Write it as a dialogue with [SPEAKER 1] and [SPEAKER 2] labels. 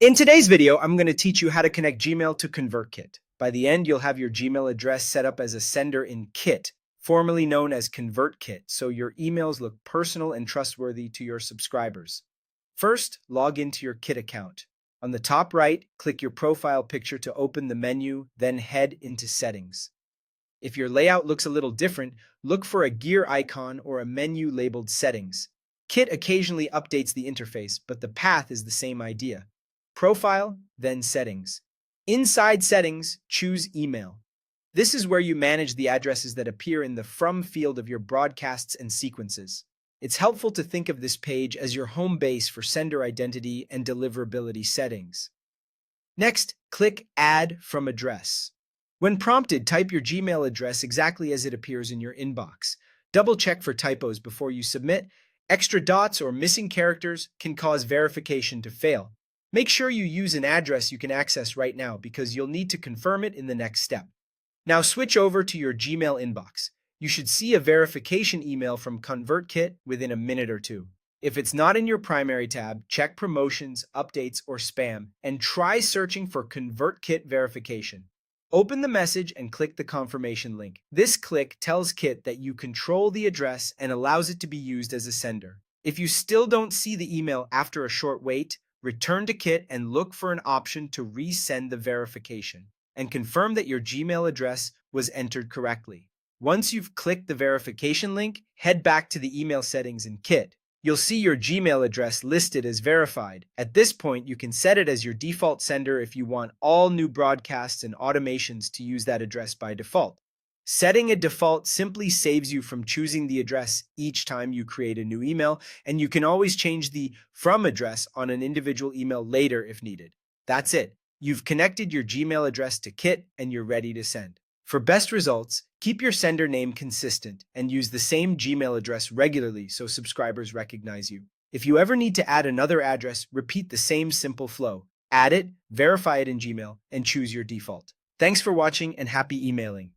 [SPEAKER 1] In today's video, I'm going to teach you how to connect Gmail to ConvertKit. By the end, you'll have your Gmail address set up as a sender in Kit, formerly known as ConvertKit, so your emails look personal and trustworthy to your subscribers. First, log into your Kit account. On the top right, click your profile picture to open the menu, then head into Settings. If your layout looks a little different, look for a gear icon or a menu labeled Settings. Kit occasionally updates the interface, but the path is the same idea. Profile, then Settings. Inside Settings, choose Email. This is where you manage the addresses that appear in the From field of your broadcasts and sequences. It's helpful to think of this page as your home base for sender identity and deliverability settings. Next, click Add from Address. When prompted, type your Gmail address exactly as it appears in your inbox. Double-check for typos before you submit. Extra dots or missing characters can cause verification to fail. Make sure you use an address you can access right now because you'll need to confirm it in the next step. Now switch over to your Gmail inbox. You should see a verification email from ConvertKit within a minute or two. If it's not in your primary tab, check Promotions, Updates, or Spam, and try searching for ConvertKit verification. Open the message and click the confirmation link. This click tells Kit that you control the address and allows it to be used as a sender. If you still don't see the email after a short wait, return to Kit and look for an option to resend the verification and confirm that your Gmail address was entered correctly. Once you've clicked the verification link, head back to the email settings in Kit. You'll see your Gmail address listed as verified. At this point, you can set it as your default sender if you want all new broadcasts and automations to use that address by default. Setting a default simply saves you from choosing the address each time you create a new email, and you can always change the From address on an individual email later if needed. That's it. You've connected your Gmail address to Kit and you're ready to send. For best results, keep your sender name consistent and use the same Gmail address regularly so subscribers recognize you. If you ever need to add another address, repeat the same simple flow. Add it, verify it in Gmail, and choose your default. Thanks for watching and happy emailing.